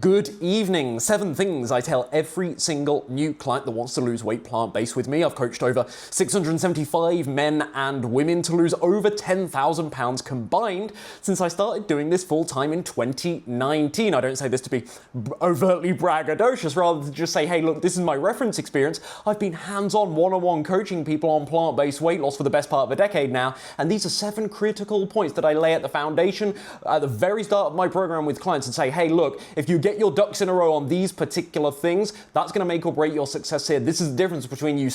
Good evening. 7 things I tell every single new client that wants to lose weight plant-based with me. I've coached over 675 men and women to lose over 10,000 pounds combined since I started doing this full-time in 2019. I don't say this to be overtly braggadocious, rather than just say, hey, look, this is my reference experience. I've been hands-on, one-on-one coaching people on plant-based weight loss for the best part of a decade now, and these are 7 critical points that I lay at the foundation at the very start of my program with clients and say, hey, look, if you get your ducks in a row on these particular things, that's going to make or break your success here. This is the difference between you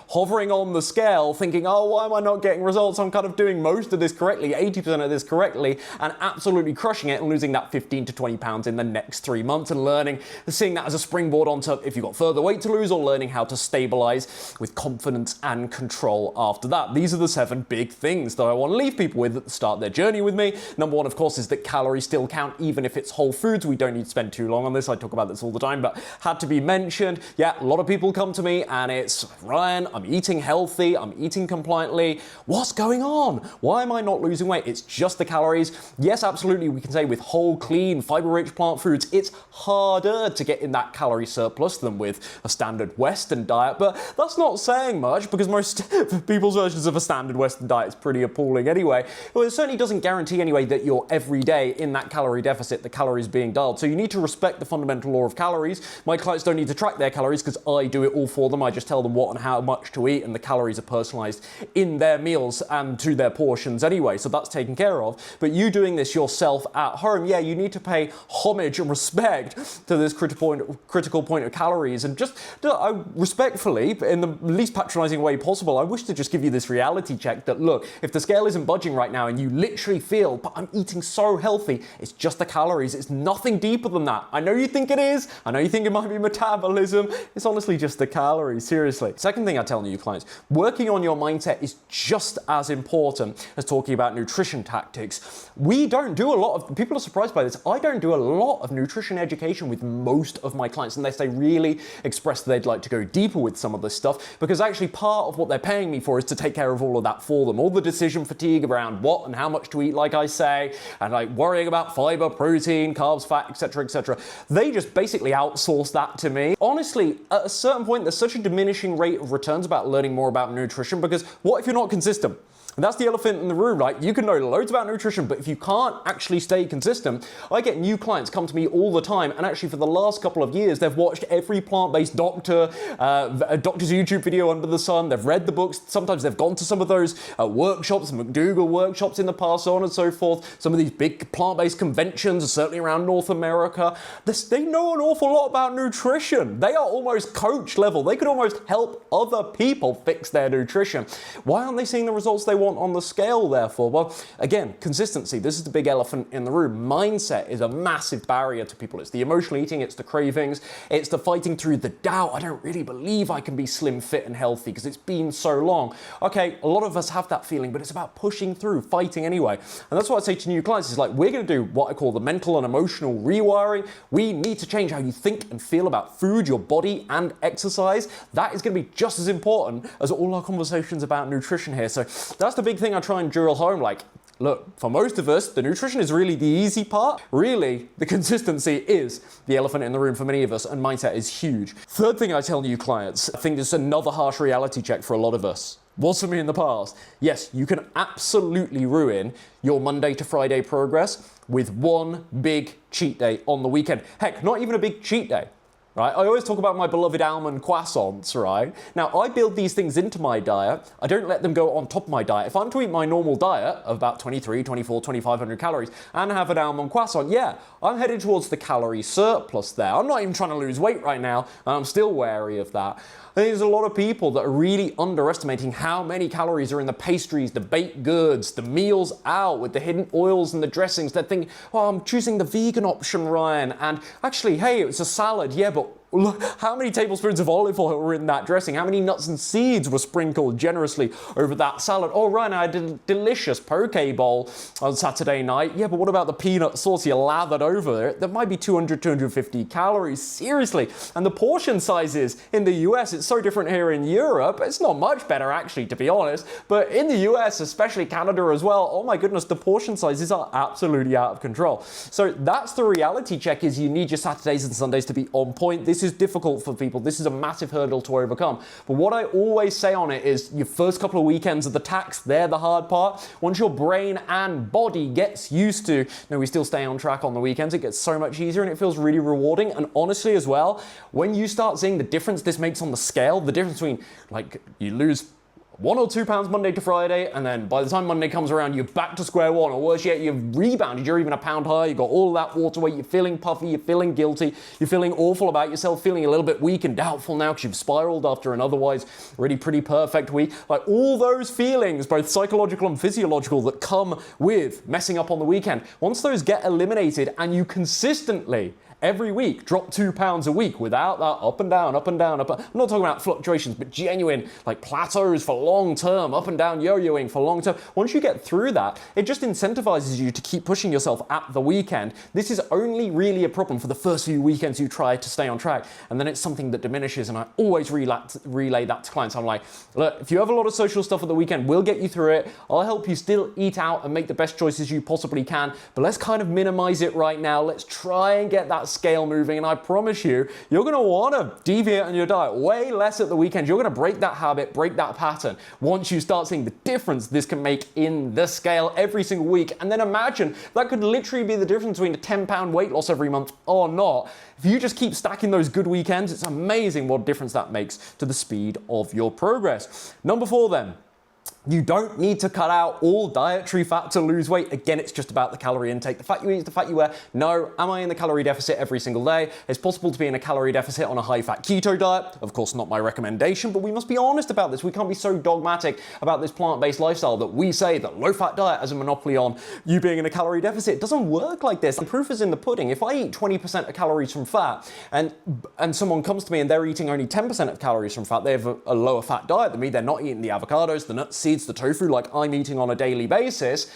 hovering on the scale, thinking, oh, why am I not getting results? I'm kind of doing most of this correctly, 80% of this correctly, and absolutely crushing it and losing that 15 to 20 pounds in the next 3 months and seeing that as a springboard onto if you've got further weight to lose, or learning how to stabilize with confidence and control after that. These are the 7 big things that I want to leave people with at the start of their journey with me. Number 1, of course, is that calories still count, even if it's whole foods. We don't need to spend too long on this. I talk about this all the time, but had to be mentioned. Yeah, a lot of people come to me and it's, Ryan, I'm eating healthy, I'm eating compliantly. What's going on? Why am I not losing weight? It's just the calories. Yes, absolutely, we can say with whole, clean, fiber-rich plant foods, it's harder to get in that calorie surplus than with a standard Western diet, but that's not saying much because most people's versions of a standard Western diet is pretty appalling anyway. Well, it certainly doesn't guarantee anyway that you're every day in that calorie deficit, the calories being dialed. So you need to respect the fundamental law of calories. My clients don't need to track their calories because I do it all for them. I just tell them what and how much to eat, and the calories are personalized in their meals and to their portions anyway, so that's taken care of. But you doing this yourself at home, yeah, you need to pay homage and respect to this critical point of calories, and just respectfully, in the least patronizing way possible, I wish to just give you this reality check that, look, if the scale isn't budging right now and you literally feel, but I'm eating so healthy, it's just the calories, it's nothing deeper than that. I know you think it is, I know you think it might be metabolism, it's honestly just the calories, seriously. Second thing I tell new clients, working on your mindset is just as important as talking about nutrition tactics. We don't do a lot of, people are surprised by this, I don't do a lot of nutrition education with most of my clients unless they really express that they'd like to go deeper with some of this stuff, because actually part of what they're paying me for is to take care of all of that for them. All the decision fatigue around what and how much to eat, like I say, and like worrying about fiber, protein, carbs, fat, etc., etc. They just basically outsource that to me. Honestly, at a certain point, there's such a diminishing rate of returns about learning more about nutrition, because what if you're not consistent? And that's the elephant in the room, right? You can know loads about nutrition, but if you can't actually stay consistent, I get new clients come to me all the time, and actually for the last couple of years, they've watched every plant-based doctor's YouTube video under the sun, they've read the books, sometimes they've gone to some of those workshops, McDougall workshops in the past, so on and so forth, some of these big plant-based conventions, certainly around North America. They know an awful lot about nutrition. They are almost coach level. They could almost help other people fix their nutrition. Why aren't they seeing the results they want on the scale, therefore? Well, again, consistency. This is the big elephant in the room. Mindset is a massive barrier to people. It's the emotional eating, it's the cravings, it's the fighting through the doubt. I don't really believe I can be slim, fit, and healthy because it's been so long. Okay, a lot of us have that feeling, but it's about pushing through, fighting anyway. And that's what I say to new clients is like, we're going to do what I call the mental and emotional rewiring. We need to change how you think and feel about food, your body, and exercise. That is going to be just as important as all our conversations about nutrition here. So that's the big thing I try and drill home. Like, look, for most of us, the nutrition is really the easy part. Really, the consistency is the elephant in the room for many of us, and mindset is huge. Third thing I tell new clients, I think this is another harsh reality check for a lot of us. Was for me in the past. Yes, you can absolutely ruin your Monday to Friday progress with one big cheat day on the weekend. Heck, not even a big cheat day. Right? I always talk about my beloved almond croissants, right? Now, I build these things into my diet. I don't let them go on top of my diet. If I'm to eat my normal diet of about 23, 24, 2,500 calories and have an almond croissant, yeah, I'm headed towards the calorie surplus there. I'm not even trying to lose weight right now, and I'm still wary of that. I think there's a lot of people that are really underestimating how many calories are in the pastries, the baked goods, the meals out with the hidden oils and the dressings. They're thinking, oh, I'm choosing the vegan option, Ryan. And actually, hey, it's a salad, yeah, but Look, how many tablespoons of olive oil were in that dressing? How many nuts and seeds were sprinkled generously over that salad? Oh, right, I did a delicious poke bowl on Saturday night. Yeah, but what about the peanut sauce you lathered over it? That might be 200, 250 calories. Seriously. And the portion sizes in the US, it's so different here in Europe. It's not much better, actually, to be honest. But in the US, especially Canada as well, oh my goodness, the portion sizes are absolutely out of control. So that's the reality check, is you need your Saturdays and Sundays to be on point. This is difficult for people. This is a massive hurdle to overcome. But what I always say on it is your first couple of weekends of the tax, they're the hard part. Once your brain and body gets used to, we still stay on track on the weekends, it gets so much easier and it feels really rewarding. And honestly as well, when you start seeing the difference this makes on the scale, the difference between like you lose 1 or 2 pounds Monday to Friday, and then by the time Monday comes around, you're back to square one, or worse yet, you've rebounded, you're even a pound higher, you've got all of that water weight, you're feeling puffy, you're feeling guilty, you're feeling awful about yourself, feeling a little bit weak and doubtful now because you've spiraled after an otherwise really pretty perfect week. Like all those feelings, both psychological and physiological, that come with messing up on the weekend, once those get eliminated and you consistently every week drop 2 pounds a week without that up and down, up and down, up. I'm not talking about fluctuations, but genuine like plateaus for long term, up and down yo-yoing for long term. Once you get through that, it just incentivizes you to keep pushing yourself at the weekend. This is only really a problem for the first few weekends you try to stay on track, and then it's something that diminishes. And I always relay that to clients. I'm like, look, if you have a lot of social stuff at the weekend, we'll get you through it. I'll help you still eat out and make the best choices you possibly can, but let's kind of minimize it right now. Let's try and get that scale moving, and I promise you, you're going to want to deviate on your diet way less at the weekend. You're going to break that habit, break that pattern once you start seeing the difference this can make in the scale every single week. And then imagine that could literally be the difference between a 10-pound weight loss every month or not. If you just keep stacking those good weekends, it's amazing what difference that makes to the speed of your progress. Number 4 then. You don't need to cut out all dietary fat to lose weight. Again, it's just about the calorie intake. The fat you eat is the fat you wear. No, am I in the calorie deficit every single day? It's possible to be in a calorie deficit on a high-fat keto diet. Of course, not my recommendation, but we must be honest about this. We can't be so dogmatic about this plant-based lifestyle that we say that low-fat diet has a monopoly on you being in a calorie deficit. It doesn't work like this. The proof is in the pudding. If I eat 20% of calories from fat and someone comes to me and they're eating only 10% of calories from fat, they have a lower fat diet than me, they're not eating the avocados, the nuts, seeds, the tofu like I'm eating on a daily basis.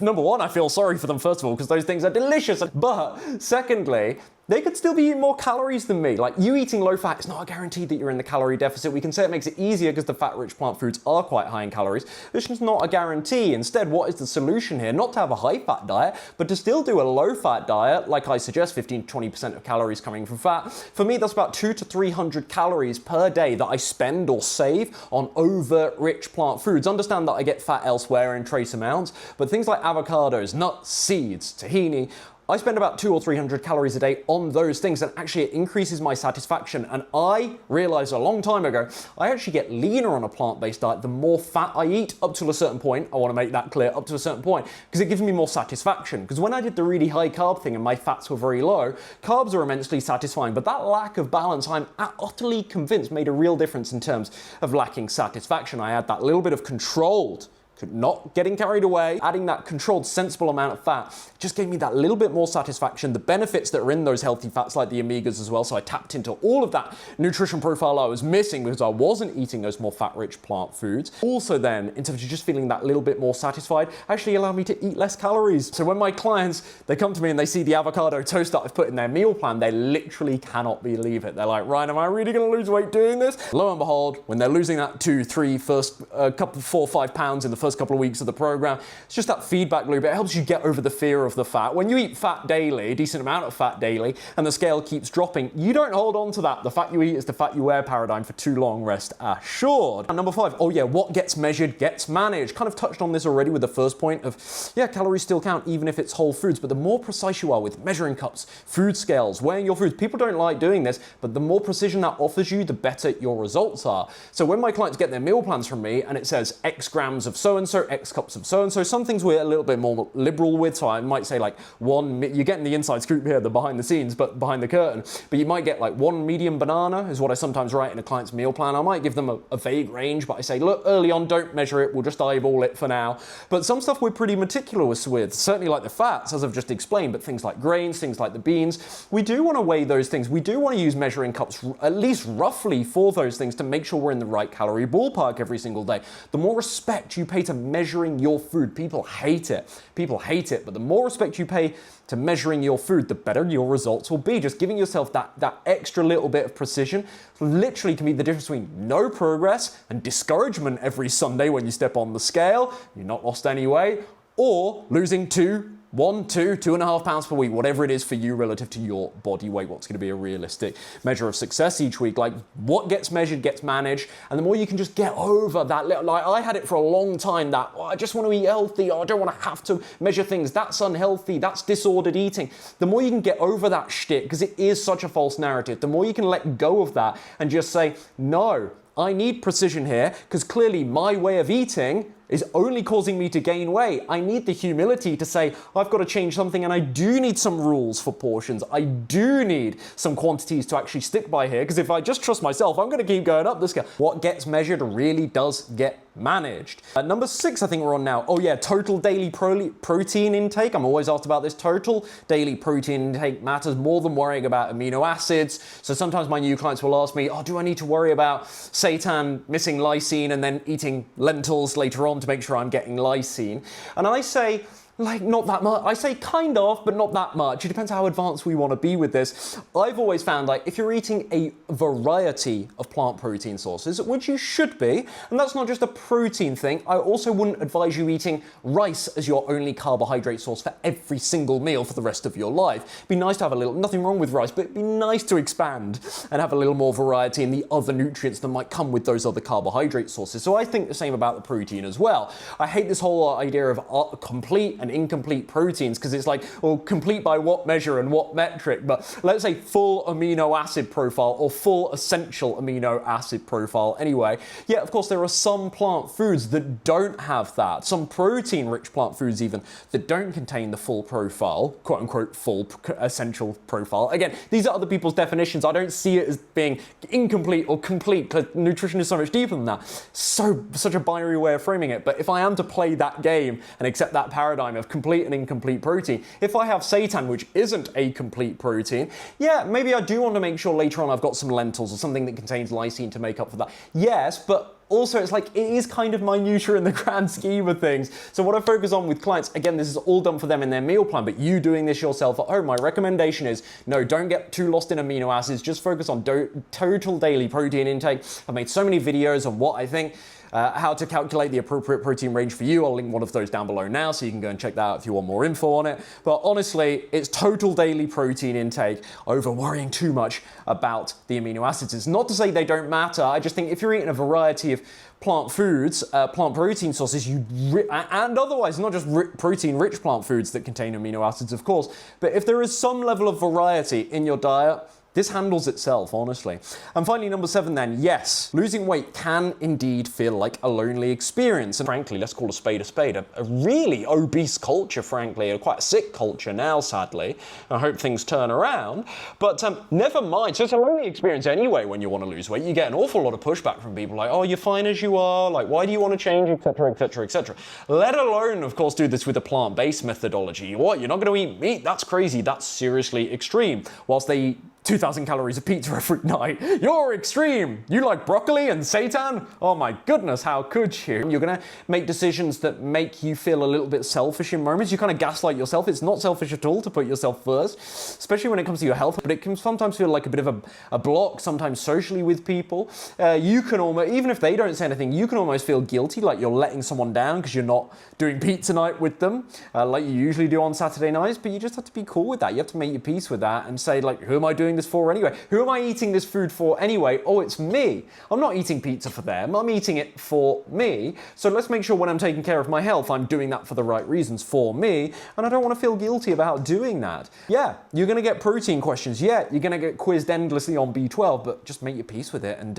Number one, I feel sorry for them, first of all, because those things are delicious. But secondly, they could still be eating more calories than me. Like, you eating low fat is not a guarantee that you're in the calorie deficit. We can say it makes it easier because the fat-rich plant foods are quite high in calories. It's just not a guarantee. Instead, what is the solution here? Not to have a high-fat diet, but to still do a low-fat diet, like I suggest, 15 to 20% of calories coming from fat. For me, that's about 200 to 300 calories per day that I spend or save on overt-rich plant foods. Understand that I get fat elsewhere in trace amounts, but things like avocados, nuts, seeds, tahini, I spend about 200 or 300 calories a day on those things, and actually it increases my satisfaction. And I realized a long time ago, I actually get leaner on a plant-based diet the more fat I eat, up to a certain point. I want to make that clear, up to a certain point, because it gives me more satisfaction. Because when I did the really high carb thing and my fats were very low, carbs are immensely satisfying, but that lack of balance, I'm utterly convinced, made a real difference in terms of lacking satisfaction. I had that little bit of controlled, not getting carried away, adding that controlled, sensible amount of fat, just gave me that little bit more satisfaction, the benefits that are in those healthy fats like the omegas as well, so I tapped into all of that nutrition profile I was missing because I wasn't eating those more fat-rich plant foods. Also then, in terms of just feeling that little bit more satisfied, actually allowed me to eat less calories. So when my clients, they come to me and they see the avocado toast that I've put in their meal plan, they literally cannot believe it. They're like, Ryan, am I really gonna lose weight doing this? Lo and behold, when they're losing that 2, 3, first couple, 4, 5 pounds in the first couple of weeks of the program, it's just that feedback loop. It helps you get over the fear of the fat. When you eat fat daily, a decent amount of fat daily, and the scale keeps dropping, you don't hold on to that. The fat you eat is the fat you wear paradigm for too long, rest assured. And number 5, oh yeah, what gets measured gets managed. Kind of touched on this already with the first point of, yeah, calories still count even if it's whole foods, but the more precise you are with measuring cups, food scales, weighing your foods, people don't like doing this, but the more precision that offers you, the better your results are. So when my clients get their meal plans from me and it says X grams of so so-and-so, X cups of so-and-so. Some things we're a little bit more liberal with, so I might say like you're getting the inside scoop here, the behind the scenes, but behind the curtain. But you might get like 1 medium banana is what I sometimes write in a client's meal plan. I might give them a vague range, but I say, look, early on, don't measure it. We'll just eyeball it for now. But some stuff we're pretty meticulous with, certainly like the fats, as I've just explained, but things like grains, things like the beans, we do want to weigh those things. We do want to use measuring cups at least roughly for those things to make sure we're in the right calorie ballpark every single day. The more respect you pay to measuring your food, people hate it. People hate it, but the more respect you pay to measuring your food, the better your results will be. Just giving yourself that extra little bit of precision literally can be the difference between no progress and discouragement every Sunday when you step on the scale, you're not lost any weight, or losing 2.5 pounds per week, whatever it is for you relative to your body weight, what's going to be a realistic measure of success each week. Like, what gets measured gets managed, and the more you can just get over that little, like I had it for a long time, that I just want to eat healthy, I don't want to have to measure things, that's unhealthy, that's disordered eating. The more you can get over that shtick, because it is such a false narrative, the more you can let go of that and just say, no, I need precision here, because clearly my way of eating is only causing me to gain weight. I need the humility to say, I've got to change something, and I do need some rules for portions. I do need some quantities to actually stick by here, because if I just trust myself, I'm going to keep going up the scale. What gets measured really does get managed. Number 6, I think we're on now. Oh yeah, total daily protein intake. I'm always asked about this. Total daily protein intake matters more than worrying about amino acids. So sometimes my new clients will ask me, oh, do I need to worry about seitan missing lysine and then eating lentils later on to make sure I'm getting lysine? And I say, like, not that much. I say kind of, but not that much. It depends how advanced we want to be with this. I've always found, like, if you're eating a variety of plant protein sources, which you should be, and that's not just a protein thing, I also wouldn't advise you eating rice as your only carbohydrate source for every single meal for the rest of your life. It'd be nice to have a little, nothing wrong with rice, but it'd be nice to expand and have a little more variety in the other nutrients that might come with those other carbohydrate sources. So I think the same about the protein as well. I hate this whole idea of complete and incomplete proteins, because it's like, well, complete by what measure and what metric? But let's say full amino acid profile or full essential amino acid profile anyway. Yeah, of course, there are some plant foods that don't have that. Some protein-rich plant foods even that don't contain the full profile, quote unquote, full essential profile. Again, these are other people's definitions. I don't see it as being incomplete or complete, because nutrition is so much deeper than that. Such a binary way of framing it. But if I am to play that game and accept that paradigm of complete and incomplete protein, if I have seitan, which isn't a complete protein, yeah, maybe I do want to make sure later on I've got some lentils or something that contains lysine to make up for that. Yes, but also, it's like, it is kind of minutiae in the grand scheme of things. So what I focus on with clients, again, this is all done for them in their meal plan, but you doing this yourself at home, my recommendation is, no, don't get too lost in amino acids. Just focus on total daily protein intake. I've made so many videos on what I think, how to calculate the appropriate protein range for you. I'll link one of those down below now, so you can go and check that out if you want more info on it. But honestly, it's total daily protein intake over worrying too much about the amino acids. It's not to say they don't matter. I just think if you're eating a variety of plant foods, plant protein sources, and otherwise, not just protein-rich plant foods that contain amino acids, of course, but if there is some level of variety in your diet, this handles itself, honestly. And finally, number 7 then, yes, losing weight can indeed feel like a lonely experience. And frankly, let's call a spade, a really obese culture, frankly, a quite sick culture now, sadly. I hope things turn around. But never mind, so it's a lonely experience anyway when you want to lose weight. You get an awful lot of pushback from people like, oh, you're fine as you are, like, why do you want to change, etc., etc., etc. Let alone, of course, do this with a plant-based methodology. What, you're not going to eat meat? That's crazy, that's seriously extreme. Whilst they eat 2,000 calories of pizza every night. You're extreme. You like broccoli and seitan? Oh my goodness, how could you? You're gonna make decisions that make you feel a little bit selfish in moments. You kind of gaslight yourself. It's not selfish at all to put yourself first, especially when it comes to your health, but it can sometimes feel like a bit of a block, sometimes socially with people. You can almost, even if they don't say anything, you can almost feel guilty, like you're letting someone down because you're not doing pizza night with them, like you usually do on Saturday nights, but you just have to be cool with that. You have to make your peace with that and say, like, who am I doing this for anyway? Who am I eating this food for anyway? Oh, it's me. I'm not eating pizza for them. I'm eating it for me. So let's make sure when I'm taking care of my health, I'm doing that for the right reasons for me. And I don't want to feel guilty about doing that. Yeah, you're going to get protein questions. Yeah, you're going to get quizzed endlessly on B12, but just make your peace with it and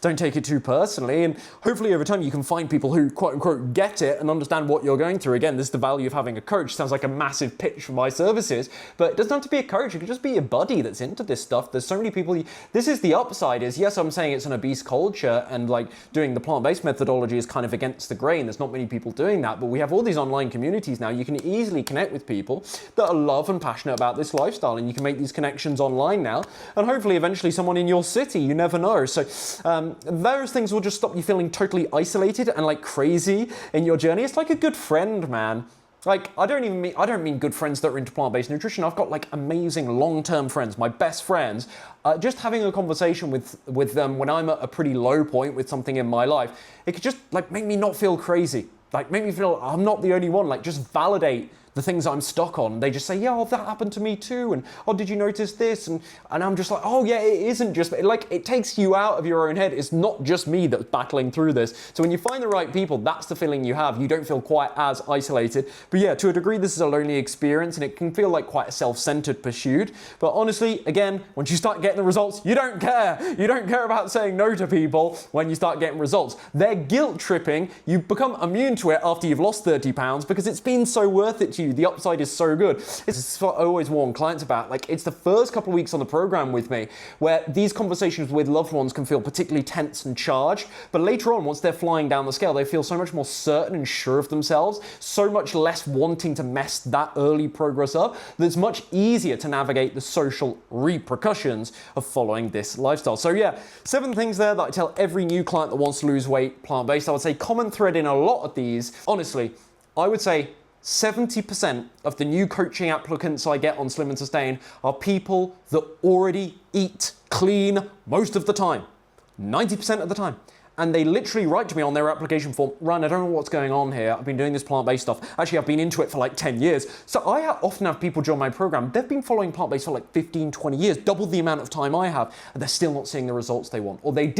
don't take it too personally. And hopefully over time you can find people who quote unquote get it and understand what you're going through. Again, this is the value of having a coach. Sounds like a massive pitch for my services, but it doesn't have to be a coach. It can just be your buddy that's into this stuff. There's so many people. This is the upside is, yes, I'm saying it's an obese culture and like doing the plant-based methodology is kind of against the grain. There's not many people doing that, but we have all these online communities now. You can easily connect with people that are love and passionate about this lifestyle, and you can make these connections online now, and hopefully eventually someone in your city, you never know. So those things will just stop you feeling totally isolated and like crazy in your journey. It's like a good friend, man. Like, I don't mean good friends that are into plant-based nutrition. I've got like amazing long-term friends, my best friends. Just having a conversation with them when I'm at a pretty low point with something in my life, it could just like make me not feel crazy. Like make me feel I'm not the only one. Like just validate the things I'm stuck on. They just say, yeah, oh, that happened to me too. And oh, did you notice this? And I'm just like, oh yeah, it isn't just, like it takes you out of your own head. It's not just me that's battling through this. So when you find the right people, that's the feeling you have. You don't feel quite as isolated. But yeah, to a degree, this is a lonely experience and it can feel like quite a self-centered pursuit. But honestly, again, once you start getting the results, you don't care. You don't care about saying no to people when you start getting results. They're guilt tripping. You become immune to it after you've lost 30 pounds because it's been so worth it to you. The upside is so good. It's what I always warn clients about. Like, it's the first couple of weeks on the program with me where these conversations with loved ones can feel particularly tense and charged. But later on, once they're flying down the scale, they feel so much more certain and sure of themselves, so much less wanting to mess that early progress up, that it's much easier to navigate the social repercussions of following this lifestyle. So yeah, 7 things there that I tell every new client that wants to lose weight plant-based. I would say common thread in a lot of these, honestly, I would say 70% of the new coaching applicants I get on Slim and Sustain are people that already eat clean most of the time, 90% of the time. And they literally write to me on their application form, Ryan, I don't know what's going on here. I've been doing this plant-based stuff. Actually, I've been into it for like 10 years. So I often have people join my program. They've been following plant-based for like 15, 20 years, double the amount of time I have, and they're still not seeing the results they want. Or they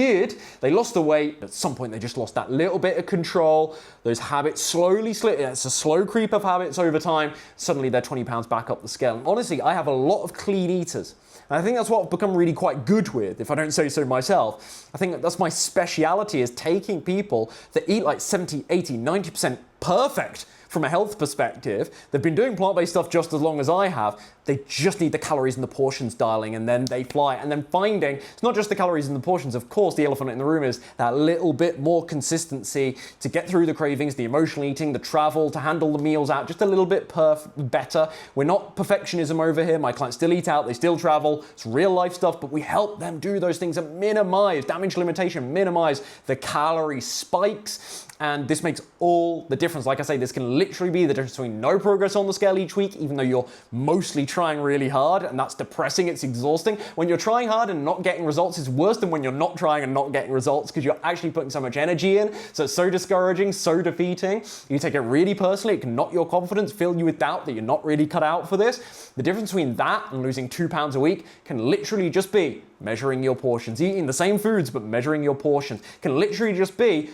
lost the weight. At some point, they just lost that little bit of control. Those habits slowly slip. It's a slow creep of habits over time. Suddenly, they're 20 pounds back up the scale. And honestly, I have a lot of clean eaters. And I think that's what I've become really quite good with, if I don't say so myself. I think that's my speciality, is taking people that eat like 70, 80, 90% perfect from a health perspective. They've been doing plant-based stuff just as long as I have. They just need the calories and the portions dialing, and then they fly. And then finding, it's not just the calories and the portions, of course, the elephant in the room is that little bit more consistency to get through the cravings, the emotional eating, the travel, to handle the meals out just a little bit better. We're not perfectionism over here. My clients still eat out, they still travel. It's real life stuff, but we help them do those things and minimize damage limitation, minimize the calorie spikes. And this makes all the difference. Like I say, this can literally be the difference between no progress on the scale each week, even though you're mostly trying really hard, and that's depressing, it's exhausting. When you're trying hard and not getting results, it's worse than when you're not trying and not getting results, because you're actually putting so much energy in. So it's so discouraging, so defeating. You take it really personally. It can knock your confidence, fill you with doubt that you're not really cut out for this. The difference between that and losing 2 pounds a week can literally just be measuring your portions, eating the same foods, but measuring your portions. Can literally just be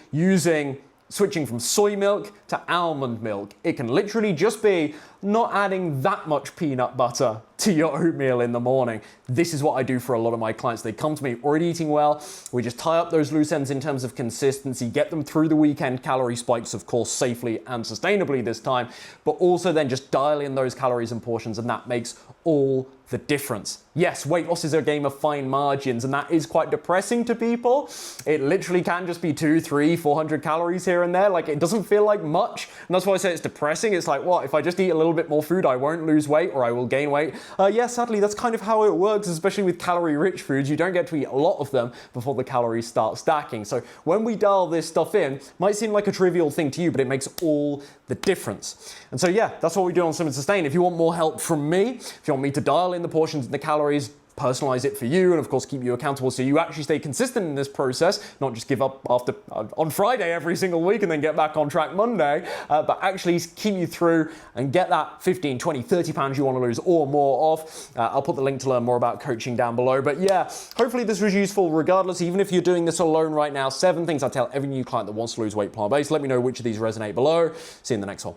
switching from soy milk to almond milk. It can literally just be not adding that much peanut butter to your oatmeal in the morning. This is what I do for a lot of my clients. They come to me already eating well. We just tie up those loose ends in terms of consistency, get them through the weekend calorie spikes, of course, safely and sustainably this time, but also then just dial in those calories and portions, and that makes all the difference. Yes, weight loss is a game of fine margins, and that is quite depressing to people. It literally can just be 200, 300, 400 calories here and there. Like, it doesn't feel like much, and that's why I say it's depressing. It's like, what, if I just eat a little bit more food, I won't lose weight or I will gain weight? Yeah, sadly, that's kind of how it works, especially with calorie-rich foods. You don't get to eat a lot of them before the calories start stacking. So when we dial this stuff in, might seem like a trivial thing to you, but it makes all the difference. And so yeah, that's what we do on Slim and Sustain. If you want more help from me, if you want me to dial in the portions and the calories personalize it for you and of course keep you accountable so you actually stay consistent in this process, not just give up after on Friday every single week and then get back on track Monday, but actually keep you through and get that 15, 20, 30 pounds you want to lose or more off. I'll put the link to learn more about coaching down below. But yeah, hopefully this was useful regardless, even if you're doing this alone right now. 7 things I tell every new client that wants to lose weight plant-based. Let me know which of these resonate below. See you in the next one.